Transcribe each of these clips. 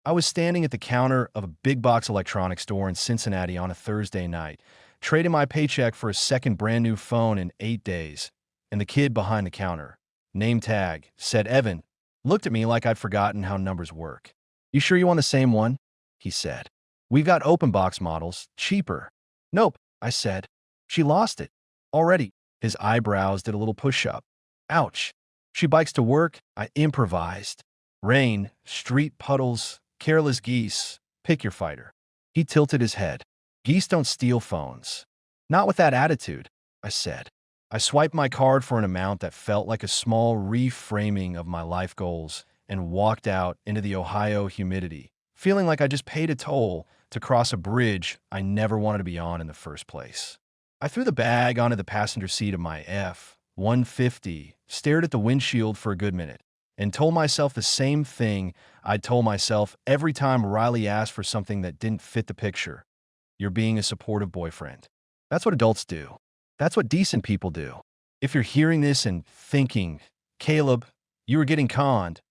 I was standing at the counter of a big box electronics store in Cincinnati on a Thursday night, trading my paycheck for a second brand new phone in 8 days, and the kid behind the counter, name tag, said Evan, looked at me like I'd forgotten how numbers work. "You sure you want the same one?" he said. "We've got open box models, cheaper." "Nope," I said. "She lost it. Already." His eyebrows did a little push-up. "Ouch." "She bikes to work," I improvised. "Rain, street puddles, careless geese. Pick your fighter." He tilted his head. "Geese don't steal phones." "Not with that attitude," I said. I swiped my card for an amount that felt like a small reframing of my life goals and walked out into the Ohio humidity, feeling like I just paid a toll to cross a bridge I never wanted to be on in the first place. I threw the bag onto the passenger seat of my F-150, stared at the windshield for a good minute, and told myself the same thing I'd told myself every time Riley asked for something that didn't fit the picture. "You're being a supportive boyfriend." That's what adults do. That's what decent people do. If you're hearing this and thinking, "Caleb, you were getting conned,"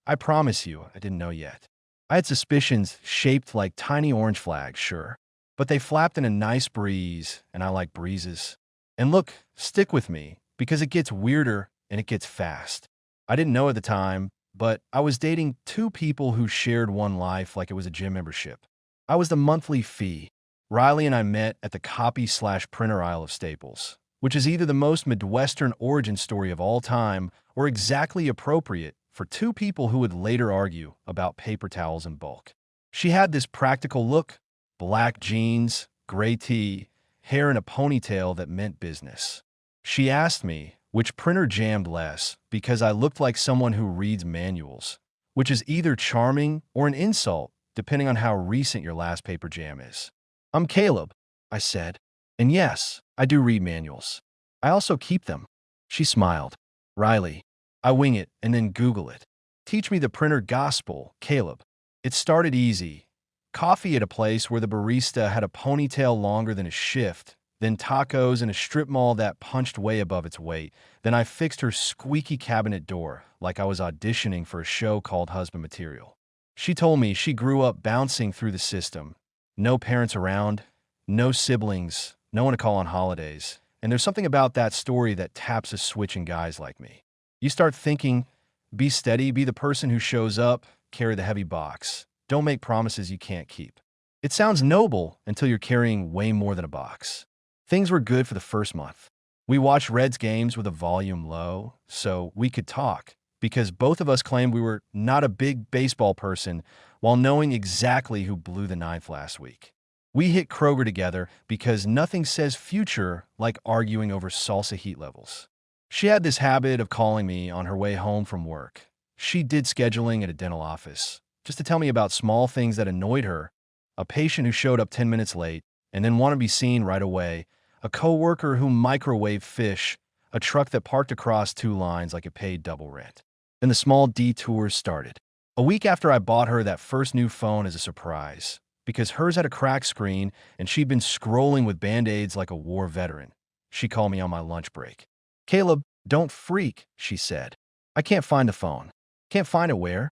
I promise you, I didn't know yet. I had suspicions shaped like tiny orange flags, sure, but they flapped in a nice breeze, and I like breezes. And look, stick with me, because it gets weirder and it gets fast. I didn't know at the time, but I was dating two people who shared one life like it was a gym membership. I was the monthly fee. Riley and I met at the copy/printer aisle of Staples, which is either the most Midwestern origin story of all time or exactly appropriate for two people who would later argue about paper towels in bulk. She had this practical look, black jeans, gray tee, hair in a ponytail that meant business. She asked me which printer jammed less because I looked like someone who reads manuals, which is either charming or an insult, depending on how recent your last paper jam is. "I'm Caleb," I said. "And yes, I do read manuals. I also keep them." She smiled. "Riley, I wing it and then Google it. Teach me the printer gospel, Caleb." It started easy. Coffee at a place where the barista had a ponytail longer than his shift, then tacos in a strip mall that punched way above its weight. Then I fixed her squeaky cabinet door like I was auditioning for a show called Husband Material. She told me she grew up bouncing through the system. No parents around, no siblings, no one to call on holidays. And there's something about that story that taps a switch in guys like me. You start thinking, be steady, be the person who shows up, carry the heavy box. Don't make promises you can't keep. It sounds noble until you're carrying way more than a box. Things were good for the first month. We watched Reds games with a volume low, so we could talk, because both of us claimed we were not a big baseball person while knowing exactly who blew the ninth last week. We hit Kroger together because nothing says future like arguing over salsa heat levels. She had this habit of calling me on her way home from work. She did scheduling at a dental office, just to tell me about small things that annoyed her, a patient who showed up 10 minutes late and then wanted to be seen right away, a coworker who microwaved fish, a truck that parked across two lines like it paid double rent. Then the small detours started. A week after I bought her that first new phone as a surprise, because hers had a cracked screen and she'd been scrolling with Band-Aids like a war veteran, she called me on my lunch break. "Caleb, don't freak," she said. "I can't find the phone." "Can't find it where?"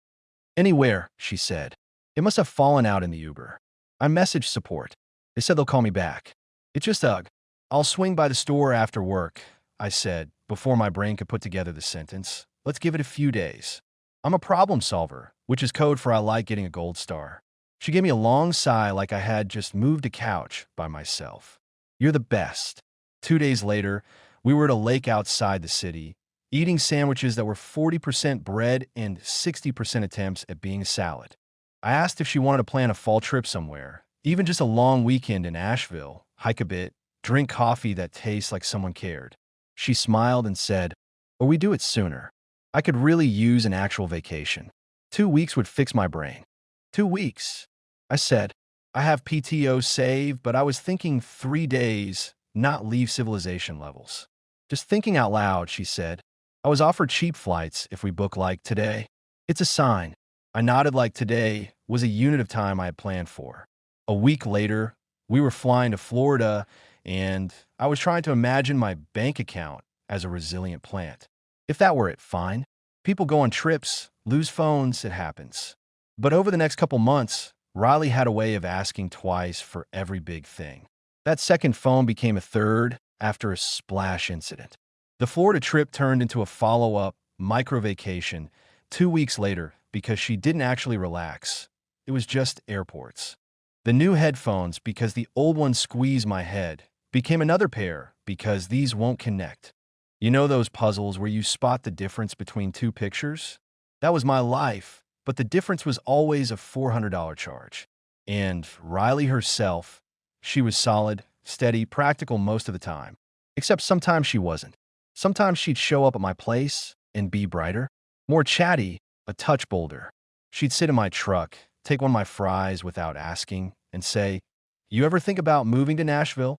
"Anywhere," she said. "It must have fallen out in the Uber." I messaged support. They said they'll call me back. "It's just ugh. I'll swing by the store after work," I said, before my brain could put together the sentence. "Let's give it a few days." I'm a problem solver, which is code for I like getting a gold star. She gave me a long sigh like I had just moved a couch by myself. "You're the best." 2 days later, we were at a lake outside the city, eating sandwiches that were 40% bread and 60% attempts at being a salad. I asked if she wanted to plan a fall trip somewhere, even just a long weekend in Asheville, hike a bit, drink coffee that tastes like someone cared. She smiled and said, "Or we do it sooner. I could really use an actual vacation. 2 weeks would fix my brain." 2 weeks. I said, "I have PTO saved, but I was thinking 3 days, not leave civilization levels." Just thinking out loud, she said, "I was offered cheap flights if we book like today." It's a sign. I nodded like today was a unit of time I had planned for. A week later, we were flying to Florida, and I was trying to imagine my bank account as a resilient plant. If that were it, fine. People go on trips, lose phones, it happens. But over the next couple months, Riley had a way of asking twice for every big thing. That second phone became a third after a splash incident. The Florida trip turned into a follow-up micro vacation 2 weeks later because she didn't actually relax. It was just airports. The new headphones because the old ones squeezed my head became another pair because these won't connect. You know those puzzles where you spot the difference between two pictures? That was my life, but the difference was always a $400 charge. And Riley herself, she was solid, steady, practical most of the time. Except sometimes she wasn't. Sometimes she'd show up at my place and be brighter, more chatty, a touch bolder. She'd sit in my truck, take one of my fries without asking, and say, "You ever think about moving to Nashville?"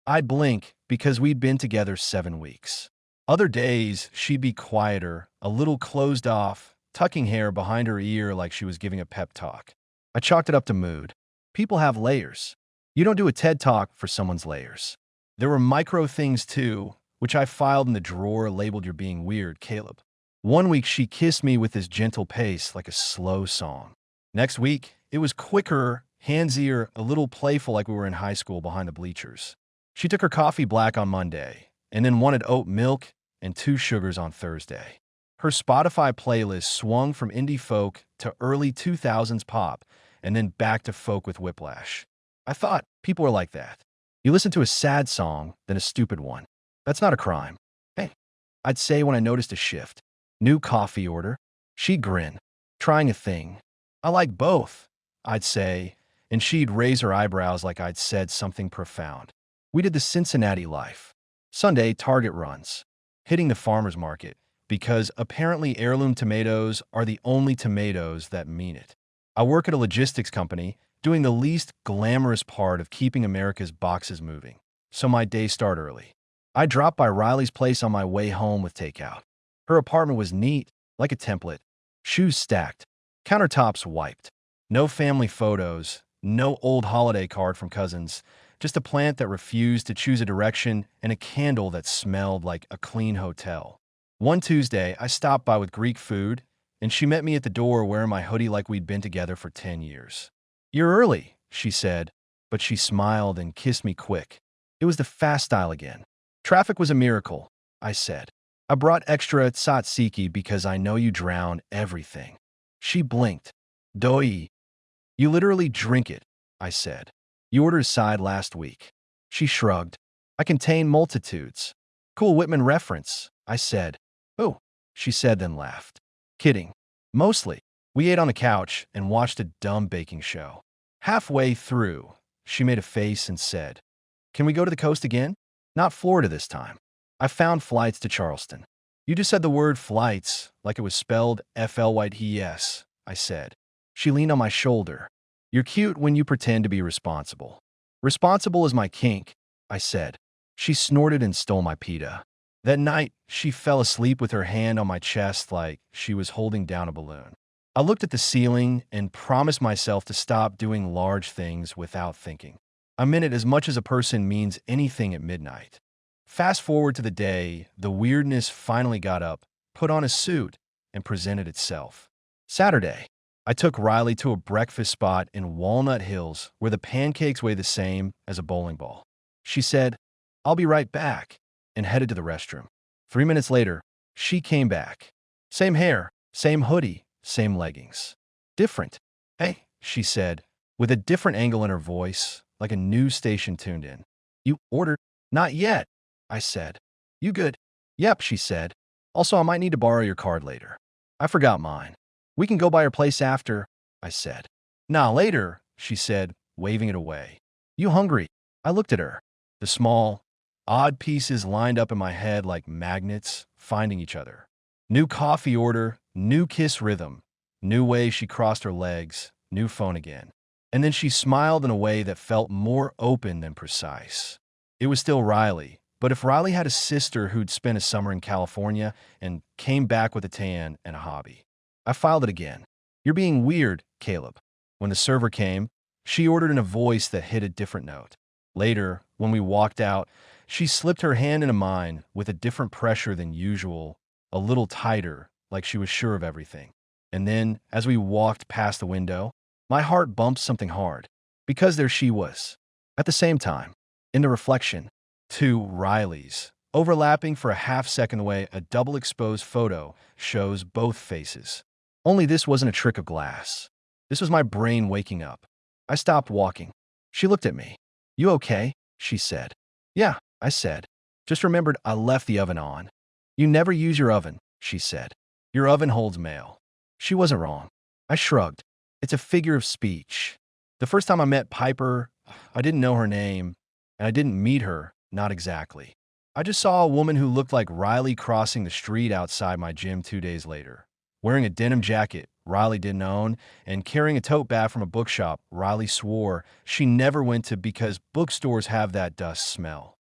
I'd blink because we'd been together 7 weeks. Other days, she'd be quieter, a little closed off, tucking hair behind her ear like she was giving a pep talk. I chalked it up to mood. People have layers. You don't do a TED Talk for someone's layers. There were micro things too, which I filed in the drawer labeled "You're being weird, Caleb." One week she kissed me with this gentle pace like a slow song. Next week, it was quicker, handsier, a little playful like we were in high school behind the bleachers. She took her coffee black on Monday, and then wanted oat milk and 2 sugars on Thursday. Her Spotify playlist swung from indie folk to early 2000s pop, and then back to folk with whiplash. I thought people were like that. You listen to a sad song, then a stupid one. That's not a crime. Hey, I'd say when I noticed a shift. New coffee order. She'd grin. Trying a thing. I like both, I'd say, and she'd raise her eyebrows like I'd said something profound. We did the Cincinnati life. Sunday, Target runs. Hitting the farmer's market, because apparently heirloom tomatoes are the only tomatoes that mean it. I work at a logistics company, doing the least glamorous part of keeping America's boxes moving. So my days start early. I dropped by Riley's place on my way home with takeout. Her apartment was neat, like a template. Shoes stacked. Countertops wiped. No family photos. No old holiday card from cousins. Just a plant that refused to choose a direction and a candle that smelled like a clean hotel. One Tuesday, I stopped by with Greek food, and she met me at the door wearing my hoodie like we'd been together for 10 years. "You're early," she said, but she smiled and kissed me quick. It was the fast style again. "Traffic was a miracle," I said. "I brought extra tzatziki because I know you drown everything." She blinked. "Doi. You literally drink it," I said. "You ordered a side last week." She shrugged. "I contain multitudes." "Cool Whitman reference," I said. "Oh," she said, then laughed. "Kidding. Mostly." We ate on the couch and watched a dumb baking show. Halfway through, she made a face and said, "Can we go to the coast again? Not Florida this time. I found flights to Charleston." "You just said the word flights like it was spelled FLYTES," I said. She leaned on my shoulder. "You're cute when you pretend to be responsible." "Responsible is my kink," I said. She snorted and stole my pita. That night, she fell asleep with her hand on my chest like she was holding down a balloon. I looked at the ceiling and promised myself to stop doing large things without thinking. I meant it as much as a person means anything at midnight. Fast forward to the day, the weirdness finally got up, put on a suit, and presented itself. Saturday, I took Riley to a breakfast spot in Walnut Hills where the pancakes weigh the same as a bowling ball. She said, "I'll be right back," and headed to the restroom. 3 minutes later, she came back. Same hair, same hoodie, same leggings. Different. "Hey," she said, with a different angle in her voice, like a news station tuned in. "You ordered?" "Not yet," I said. "You good?" "Yep," she said. "Also, I might need to borrow your card later." I forgot mine. "We can go by your place after," I said. "Nah, later," she said, waving it away. "You hungry?" I looked at her. The small, odd pieces lined up in my head like magnets, finding each other. New coffee order, new kiss rhythm, new way she crossed her legs, new phone again. And then she smiled in a way that felt more open than precise. It was still Riley, but if Riley had a sister who'd spent a summer in California and came back with a tan and a hobby. I filed it again. "You're being weird, Caleb." When the server came, she ordered in a voice that hit a different note. Later, when we walked out, she slipped her hand into mine with a different pressure than usual, a little tighter, like she was sure of everything. And then, as we walked past the window, my heart bumped something hard, because there she was. At the same time, in the reflection, two Rileys, overlapping for a half-second the way a double-exposed photo shows both faces. Only this wasn't a trick of glass. This was my brain waking up. I stopped walking. She looked at me. "You okay?" she said. "Yeah," I said. "Just remembered I left the oven on." "You never use your oven," she said. "Your oven holds mail." She wasn't wrong. I shrugged. It's a figure of speech. The first time I met Piper, I didn't know her name, and I didn't meet her, not exactly. I just saw a woman who looked like Riley crossing the street outside my gym 2 days later, wearing a denim jacket Riley didn't own, and carrying a tote bag from a bookshop Riley swore she never went to because bookstores have that dust smell.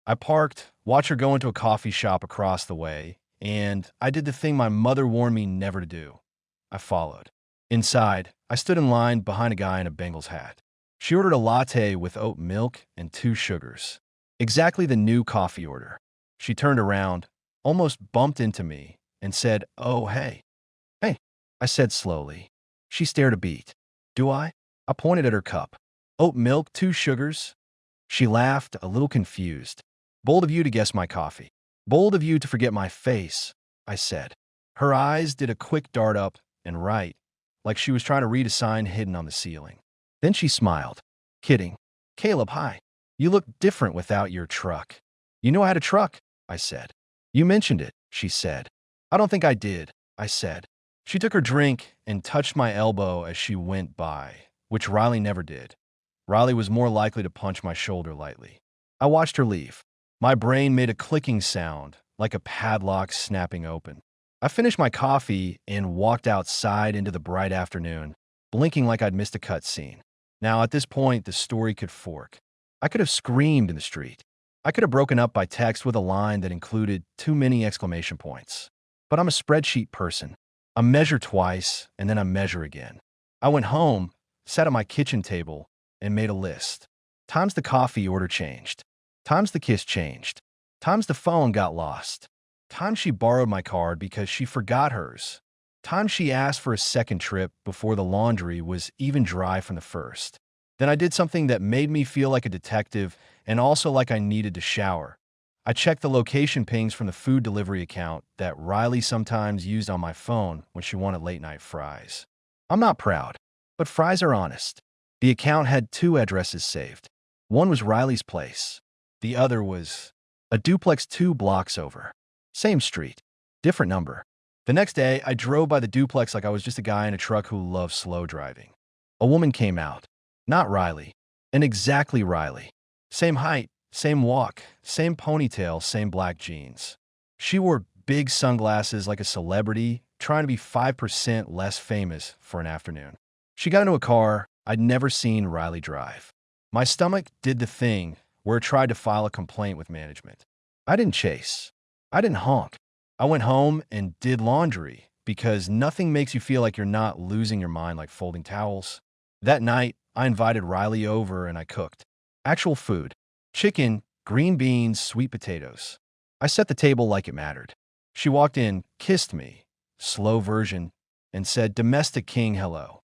I parked, watched her go into a coffee shop across the way, and I did the thing my mother warned me never to do. I followed. Inside, I stood in line behind a guy in a Bengals hat. She ordered a latte with oat milk and 2 sugars. Exactly the new coffee order. She turned around, almost bumped into me, and said, "Oh, hey." "Hey," I said slowly. She stared a beat. "Do I?" I pointed at her cup. "Oat milk, 2 sugars?" She laughed, a little confused. "Bold of you to guess my coffee. Bold of you to forget my face," I said. Her eyes did a quick dart up and right, like she was trying to read a sign hidden on the ceiling. Then she smiled. "Kidding. Caleb, hi. You look different without your truck." "You know I had a truck," I said. "You mentioned it," she said. "I don't think I did," I said. She took her drink and touched my elbow as she went by, which Riley never did. Riley was more likely to punch my shoulder lightly. I watched her leave. My brain made a clicking sound, like a padlock snapping open. I finished my coffee and walked outside into the bright afternoon, blinking like I'd missed a cutscene. Now, at this point, the story could fork. I could have screamed in the street. I could have broken up by text with a line that included too many exclamation points. But I'm a spreadsheet person. I measure twice, and then I measure again. I went home, sat at my kitchen table, and made a list. Times the coffee order changed. Times the kiss changed. Times the phone got lost. Times she borrowed my card because she forgot hers. Times she asked for a second trip before the laundry was even dry from the first. Then I did something that made me feel like a detective and also like I needed to shower. I checked the location pings from the food delivery account that Riley sometimes used on my phone when she wanted late-night fries. I'm not proud, but fries are honest. The account had 2 addresses saved. One was Riley's place. The other was a duplex 2 blocks over. Same street, different number. The next day, I drove by the duplex like I was just a guy in a truck who loved slow driving. A woman came out. Not Riley. And exactly Riley. Same height, same walk, same ponytail, same black jeans. She wore big sunglasses like a celebrity, trying to be 5% less famous for an afternoon. She got into a car I'd never seen Riley drive. My stomach did the thing where it tried to file a complaint with management. I didn't chase. I didn't honk. I went home and did laundry because nothing makes you feel like you're not losing your mind like folding towels. That night, I invited Riley over and I cooked. Actual food. Chicken, green beans, sweet potatoes. I set the table like it mattered. She walked in, kissed me, slow version, and said, "Domestic king, hello."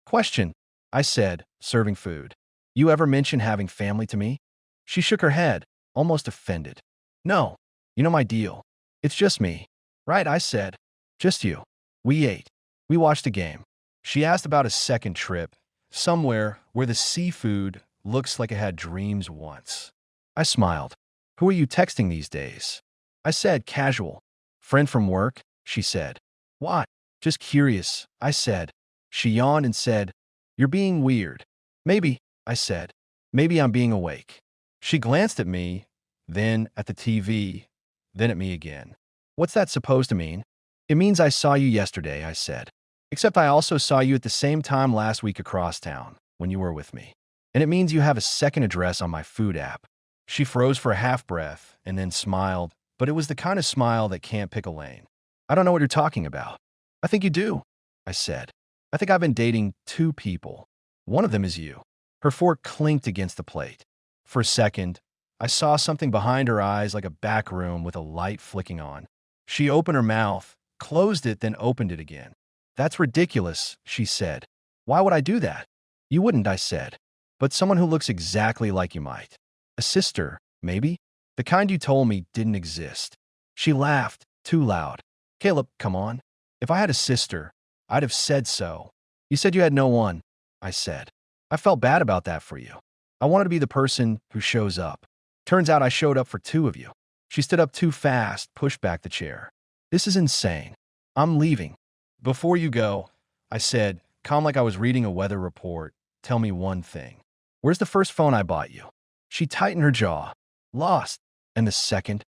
"Question," I said, serving food. "You ever mention having family to me?" She shook her head, almost offended. "No. You know my deal. It's just me." "Right," I said. "Just you." We ate. We watched a game. She asked about a second trip, somewhere where the seafood looks like it had dreams once. I smiled. "Who are you texting these days?" I said, "Casual." "Friend from work?" she said. "What?" "Just curious," I said. She yawned and said, "You're being weird." "Maybe," I said. "Maybe I'm being awake." She glanced at me, then at the TV, then at me again. "What's that supposed to mean?" "It means I saw you yesterday," I said. "Except I also saw you at the same time last week across town, when you were with me. And it means you have a second address on my food app." She froze for a half breath and then smiled, but it was the kind of smile that can't pick a lane. "I don't know what you're talking about." "I think you do," I said. "I think I've been dating 2 people. One of them is you." Her fork clinked against the plate. For a second, I saw something behind her eyes like a back room with a light flicking on. She opened her mouth, closed it, then opened it again. That's ridiculous, she said. Why would I do that? You wouldn't, I said. But someone who looks exactly like you might. A sister, maybe? The kind you told me didn't exist. She laughed, too loud. Caleb, come on. If I had a sister, I'd have said so. You said you had no one, I said. I felt bad about that for you. I wanted to be the person who shows up. Turns out I showed up for two of you. She stood up too fast, pushed back the chair. This is insane. I'm leaving. Before you go, I said, calm like I was reading a weather report, tell me one thing. Where's the first phone I bought you? She tightened her jaw. Lost. And the second?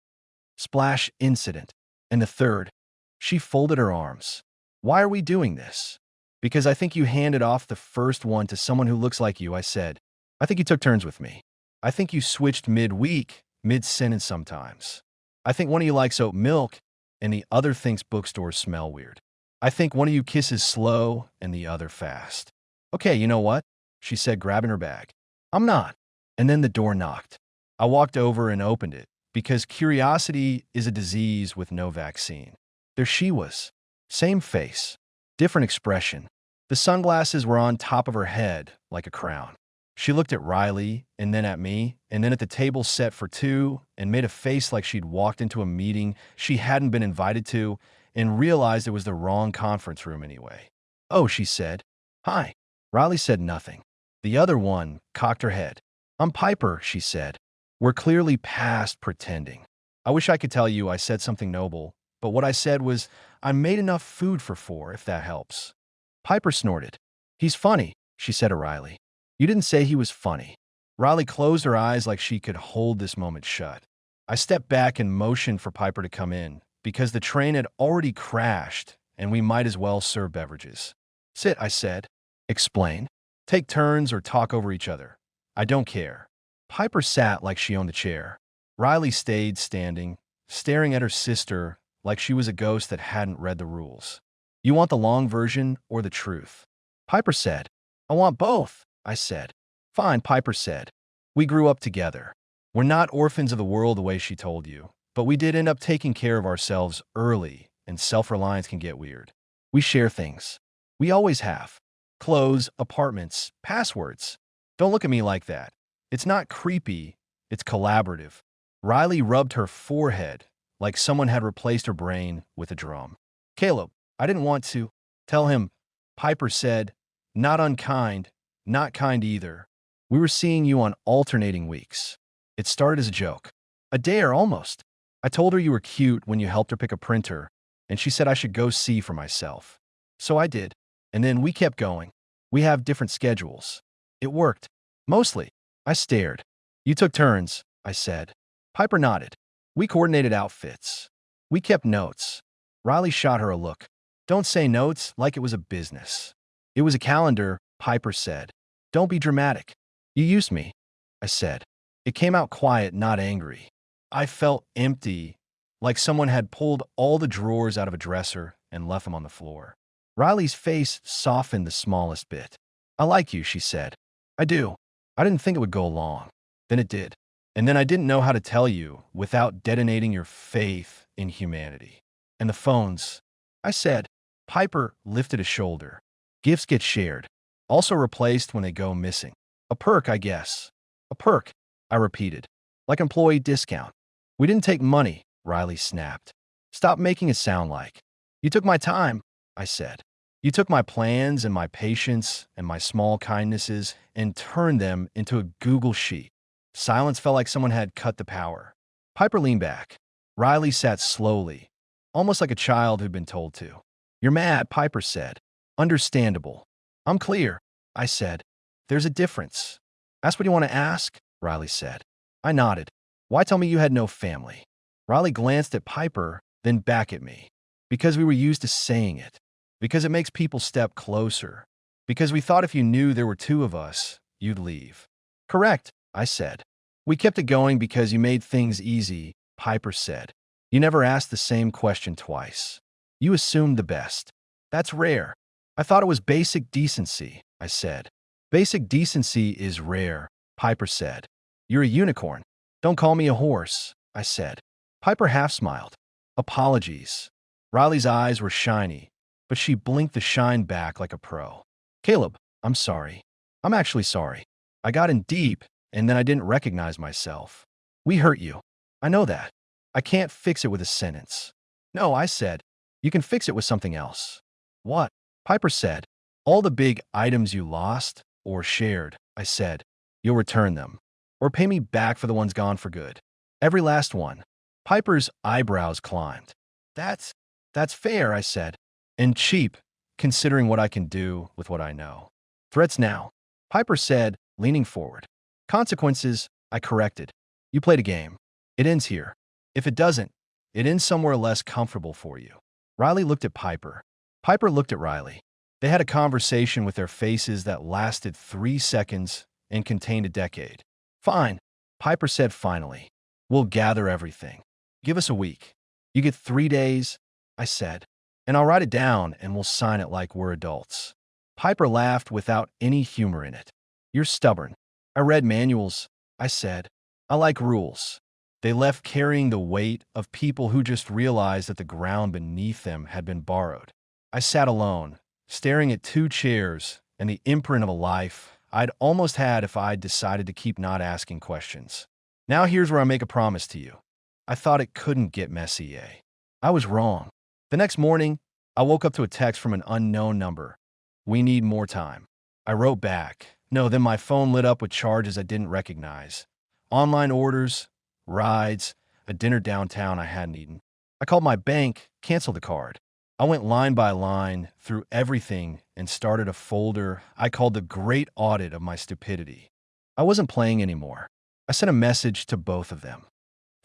Splash incident. And the third? She folded her arms. Why are we doing this? Because I think you handed off the first one to someone who looks like you, I said. I think you took turns with me. I think you switched mid-week, mid-sentence sometimes. I think one of you likes oat milk, and the other thinks bookstores smell weird. I think one of you kisses slow, and the other fast. Okay, you know what? She said, grabbing her bag. I'm not. And then the door knocked. I walked over and opened it, because curiosity is a disease with no vaccine. There she was. Same face. Different expression. The sunglasses were on top of her head, like a crown. She looked at Riley, and then at me, and then at the table set for two, and made a face like she'd walked into a meeting she hadn't been invited to, and realized it was the wrong conference room anyway. Oh, she said. Hi. Riley said nothing. The other one cocked her head. I'm Piper, she said. We're clearly past pretending. I wish I could tell you I said something noble, but what I said was, I made enough food for four, if that helps. Piper snorted. He's funny, she said to Riley. You didn't say he was funny. Riley closed her eyes like she could hold this moment shut. I stepped back and motioned for Piper to come in, because the train had already crashed, and we might as well serve beverages. Sit, I said. Explain. Take turns or talk over each other. I don't care. Piper sat like she owned the chair. Riley stayed standing, staring at her sister like she was a ghost that hadn't read the rules. You want the long version or the truth? Piper said. I want both, I said. Fine, Piper said. We grew up together. We're not orphans of the world the way she told you, but we did end up taking care of ourselves early, and self-reliance can get weird. We share things. We always have. Clothes, apartments, passwords. Don't look at me like that. It's not creepy, it's collaborative. Riley rubbed her forehead like someone had replaced her brain with a drum. Caleb, I didn't want to. Tell him, Piper said, not unkind, not kind either. We were seeing you on alternating weeks. It started as a joke. A dare, almost. I told her you were cute when you helped her pick a printer, and she said I should go see for myself. So I did. And then we kept going. We have different schedules. It worked. Mostly. I stared. You took turns, I said. Piper nodded. We coordinated outfits. We kept notes. Riley shot her a look. Don't say notes like it was a business. It was a calendar, Piper said. Don't be dramatic. You used me, I said. It came out quiet, not angry. I felt empty, like someone had pulled all the drawers out of a dresser and left them on the floor. Riley's face softened the smallest bit. I like you, she said. I do. I didn't think it would go long. Then it did. And then I didn't know how to tell you without detonating your faith in humanity. And the phones. I said. Piper lifted a shoulder. Gifts get shared. Also replaced when they go missing. A perk, I guess. A perk, I repeated. Like employee discount. We didn't take money, Riley snapped. Stop making it sound like. You took my time, I said. You took my plans and my patience and my small kindnesses and turned them into a Google sheet. Silence felt like someone had cut the power. Piper leaned back. Riley sat slowly, almost like a child who'd been told to. You're mad, Piper said. Understandable. I'm clear, I said. There's a difference. Ask what you want to ask, Riley said. I nodded. Why tell me you had no family? Riley glanced at Piper, then back at me. Because we were used to saying it. Because it makes people step closer. Because we thought if you knew there were two of us, you'd leave. Correct, I said. We kept it going because you made things easy, Piper said. You never asked the same question twice. You assumed the best. That's rare. I thought it was basic decency, I said. Basic decency is rare, Piper said. You're a unicorn. Don't call me a horse, I said. Piper half smiled. Apologies. Riley's eyes were shiny, but she blinked the shine back like a pro. Caleb, I'm sorry. I'm actually sorry. I got in deep, and then I didn't recognize myself. We hurt you. I know that. I can't fix it with a sentence. No, I said. You can fix it with something else. What? Piper said. All the big items you lost or shared, I said. You'll return them. Or pay me back for the ones gone for good. Every last one. Piper's eyebrows climbed. That's fair, I said. And cheap, considering what I can do with what I know. Threats now. Piper said, leaning forward. Consequences, I corrected. You played a game. It ends here. If it doesn't, it ends somewhere less comfortable for you. Riley looked at Piper. Piper looked at Riley. They had a conversation with their faces that lasted 3 seconds and contained a decade. Fine, Piper said finally. We'll gather everything. Give us a week. You get 3 days, I said, and I'll write it down and we'll sign it like we're adults. Piper laughed without any humor in it. You're stubborn. I read manuals, I said. I like rules. They left carrying the weight of people who just realized that the ground beneath them had been borrowed. I sat alone, staring at 2 chairs and the imprint of a life I'd almost had if I'd decided to keep not asking questions. Now here's where I make a promise to you. I thought it couldn't get messy, eh? I was wrong. The next morning, I woke up to a text from an unknown number. We need more time. I wrote back. No, then my phone lit up with charges I didn't recognize. Online orders, rides, a dinner downtown I hadn't eaten. I called my bank, canceled the card. I went line by line through everything and started a folder I called the Great Audit of my stupidity. I wasn't playing anymore. I sent a message to both of them.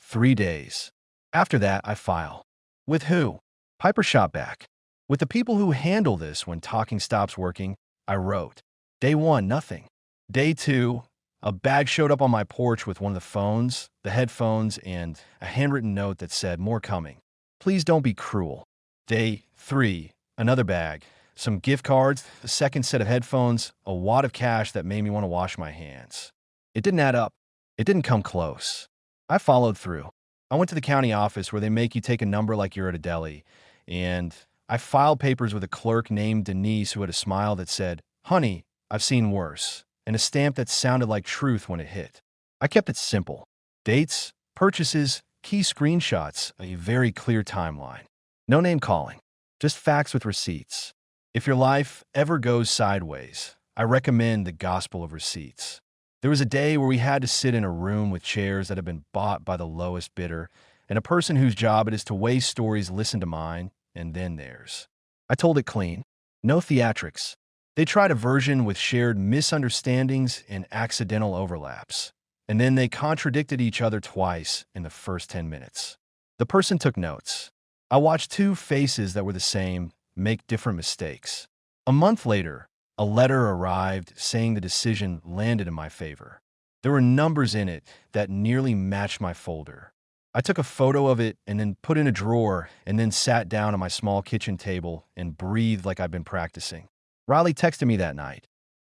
3 days. After that, I file. With who? Piper shot back. With the people who handle this when talking stops working, I wrote. Day 1, nothing. Day 2, a bag showed up on my porch with one of the phones, the headphones, and a handwritten note that said, more coming. Please don't be cruel. Day 3, another bag, some gift cards, a second set of headphones, a wad of cash that made me want to wash my hands. It didn't add up. It didn't come close. I followed through. I went to the county office where they make you take a number like you're at a deli, and I filed papers with a clerk named Denise who had a smile that said, honey, I've seen worse, and a stamp that sounded like truth when it hit. I kept it simple. Dates, purchases, key screenshots, a very clear timeline. No name calling, just facts with receipts. If your life ever goes sideways, I recommend the gospel of receipts. There was a day where we had to sit in a room with chairs that had been bought by the lowest bidder, and a person whose job it is to weigh stories listen to mine, and then theirs. I told it clean. No theatrics. They tried a version with shared misunderstandings and accidental overlaps, and then they contradicted each other twice in the first 10 minutes. The person took notes. I watched 2 faces that were the same make different mistakes. A month later, a letter arrived saying the decision landed in my favor. There were numbers in it that nearly matched my folder. I took a photo of it and then put in a drawer and then sat down at my small kitchen table and breathed like I'd been practicing. Riley texted me that night.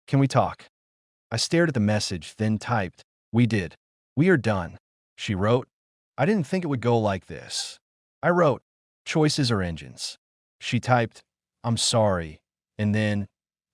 Can we talk? I stared at the message, then typed, we did. We are done. She wrote, I didn't think it would go like this. I wrote, choices are engines. She typed, I'm sorry, and then,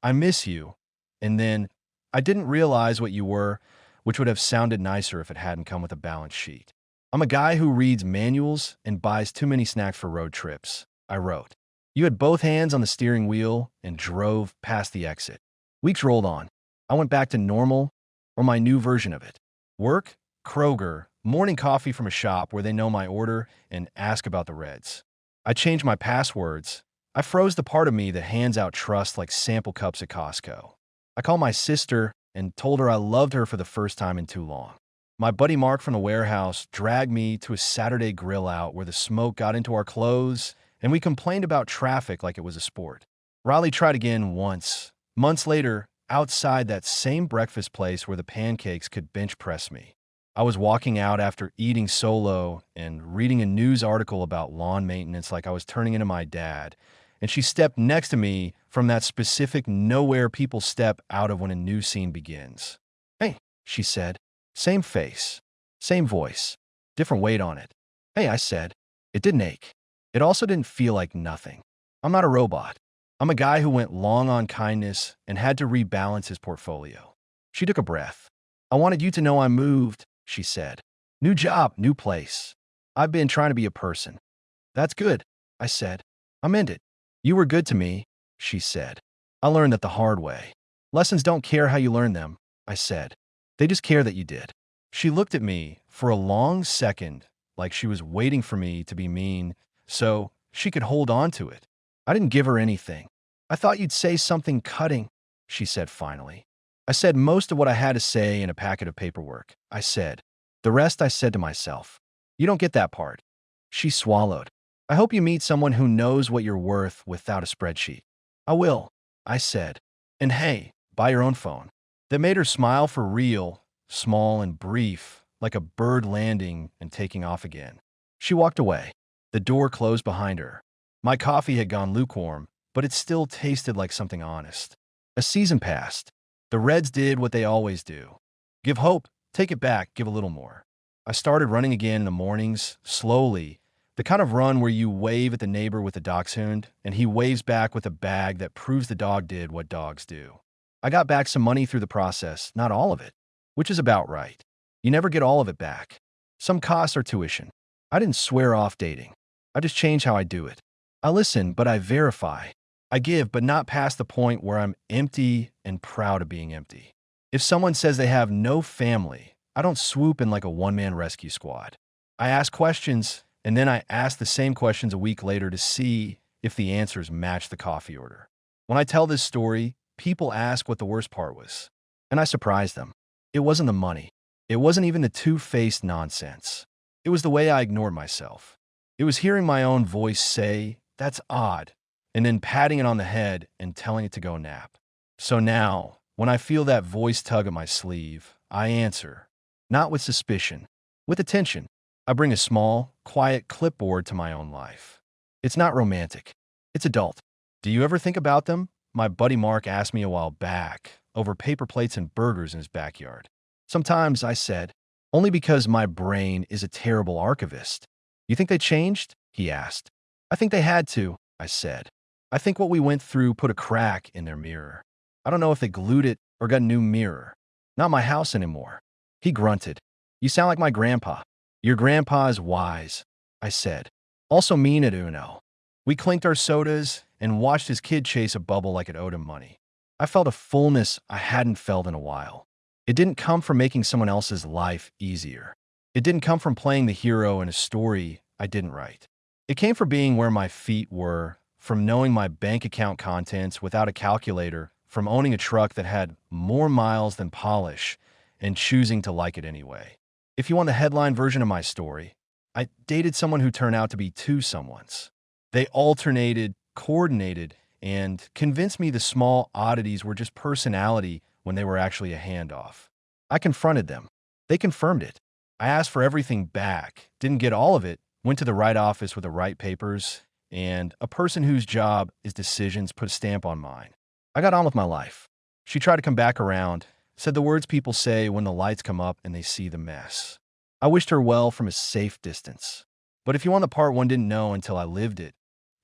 I miss you, and then, I didn't realize what you were, which would have sounded nicer if it hadn't come with a balance sheet. I'm a guy who reads manuals and buys too many snacks for road trips, I wrote. You had both hands on the steering wheel and drove past the exit. Weeks rolled on. I went back to normal, or my new version of it. Work, Kroger, morning coffee from a shop where they know my order and ask about the Reds. I changed my passwords. I froze the part of me that hands out trust like sample cups at Costco. I called my sister and told her I loved her for the first time in too long. My buddy Mark from the warehouse dragged me to a Saturday grill out where the smoke got into our clothes and we complained about traffic like it was a sport. Riley tried again once. Months later, outside that same breakfast place where the pancakes could bench press me. I was walking out after eating solo and reading a news article about lawn maintenance like I was turning into my dad, and she stepped next to me from that specific nowhere people step out of when a new scene begins. Hey, she said. Same face, same voice, different weight on it. Hey, I said. It didn't ache. It also didn't feel like nothing. I'm not a robot. I'm a guy who went long on kindness and had to rebalance his portfolio. She took a breath. I wanted you to know I moved, she said. New job, new place. I've been trying to be a person. That's good, I said. I meant it. You were good to me, she said. I learned that the hard way. Lessons don't care how you learn them, I said. They just care that you did. She looked at me for a long second, like she was waiting for me to be mean so she could hold on to it. I didn't give her anything. I thought you'd say something cutting, she said finally. I said most of what I had to say in a packet of paperwork, I said. The rest I said to myself. You don't get that part. She swallowed. I hope you meet someone who knows what you're worth without a spreadsheet. I will, I said. And hey, buy your own phone. That made her smile for real, small and brief, like a bird landing and taking off again. She walked away. The door closed behind her. My coffee had gone lukewarm, but it still tasted like something honest. A season passed. The Reds did what they always do. Give hope, take it back, give a little more. I started running again in the mornings, slowly, the kind of run where you wave at the neighbor with a dachshund, and he waves back with a bag that proves the dog did what dogs do. I got back some money through the process, not all of it, which is about right. You never get all of it back. Some costs are tuition. I didn't swear off dating. I just change how I do it. I listen, but I verify. I give, but not past the point where I'm empty and proud of being empty. If someone says they have no family, I don't swoop in like a one-man rescue squad. I ask questions, and then I ask the same questions a week later to see if the answers match the coffee order. When I tell this story, people ask what the worst part was, and I surprise them. It wasn't the money. It wasn't even the two-faced nonsense. It was the way I ignored myself. It was hearing my own voice say, "That's odd," and then patting it on the head and telling it to go nap. So now, when I feel that voice tug at my sleeve, I answer, not with suspicion, with attention. I bring a small, quiet clipboard to my own life. It's not romantic. It's adult. Do you ever think about them? My buddy Mark asked me a while back, over paper plates and burgers in his backyard. Sometimes, I said, only because my brain is a terrible archivist. You think they changed? He asked. I think they had to, I said. I think what we went through put a crack in their mirror. I don't know if they glued it or got a new mirror. Not my house anymore. He grunted. You sound like my grandpa. Your grandpa is wise, I said. Also mean at Uno. We clinked our sodas and watched his kid chase a bubble like it owed him money. I felt a fullness I hadn't felt in a while. It didn't come from making someone else's life easier. It didn't come from playing the hero in a story I didn't write. It came from being where my feet were, from knowing my bank account contents without a calculator, from owning a truck that had more miles than polish, and choosing to like it anyway. If you want the headline version of my story, I dated someone who turned out to be two someones. They alternated, coordinated, and convinced me the small oddities were just personality when they were actually a handoff. I confronted them. They confirmed it. I asked for everything back, didn't get all of it, went to the right office with the right papers, and a person whose job is decisions put a stamp on mine. I got on with my life. She tried to come back around, said the words people say when the lights come up and they see the mess. I wished her well from a safe distance. But if you want the part one didn't know until I lived it,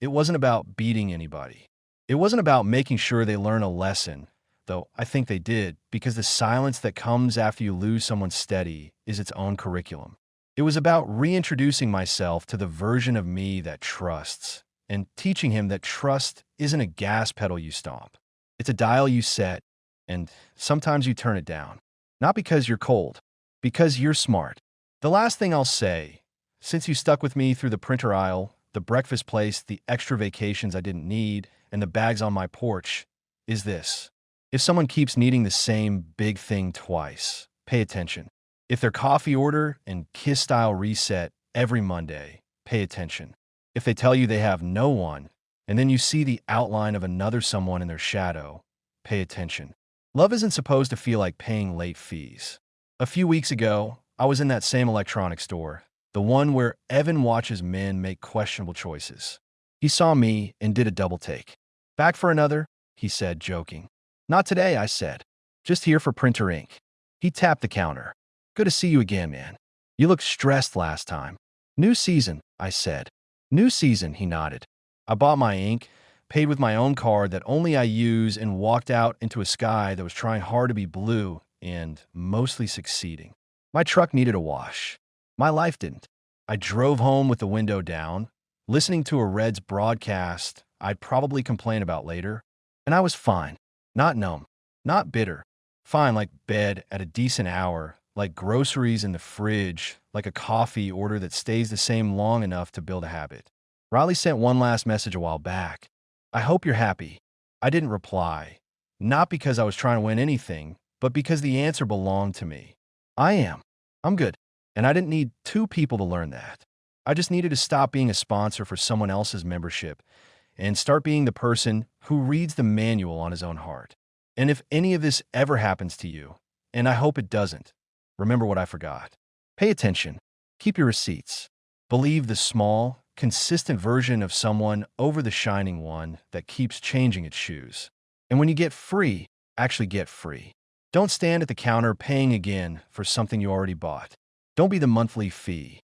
it wasn't about beating anybody. It wasn't about making sure they learn a lesson, though I think they did, because the silence that comes after you lose someone steady is its own curriculum. It was about reintroducing myself to the version of me that trusts, and teaching him that trust isn't a gas pedal you stomp. It's a dial you set, and sometimes you turn it down. Not because you're cold, because you're smart. The last thing I'll say, since you stuck with me through the printer aisle, the breakfast place, the extra vacations I didn't need, and the bags on my porch, is this. If someone keeps needing the same big thing twice, pay attention. If their coffee order and kiss-style reset every Monday, pay attention. If they tell you they have no one, and then you see the outline of another someone in their shadow, pay attention. Love isn't supposed to feel like paying late fees. A few weeks ago, I was in that same electronics store, the one where Evan watches men make questionable choices. He saw me and did a double take. Back for another? He said, joking. Not today, I said. Just here for printer ink. He tapped the counter. Good to see you again, man. You looked stressed last time. New season, I said. New season, he nodded. I bought my ink, paid with my own card that only I use, and walked out into a sky that was trying hard to be blue and mostly succeeding. My truck needed a wash. My life didn't. I drove home with the window down, listening to a Reds broadcast I'd probably complain about later, and I was fine. Not numb, not bitter. Fine like bed at a decent hour, like groceries in the fridge, like a coffee order that stays the same long enough to build a habit. Riley sent one last message a while back. I hope you're happy. I didn't reply. Not because I was trying to win anything, but because the answer belonged to me. I am. I'm good. And I didn't need two people to learn that. I just needed to stop being a sponsor for someone else's membership and start being the person who reads the manual on his own heart. And if any of this ever happens to you, and I hope it doesn't, remember what I forgot. Pay attention. Keep your receipts. Believe the small, consistent version of someone over the shining one that keeps changing its shoes. And when you get free, actually get free. Don't stand at the counter paying again for something you already bought. Don't be the monthly fee.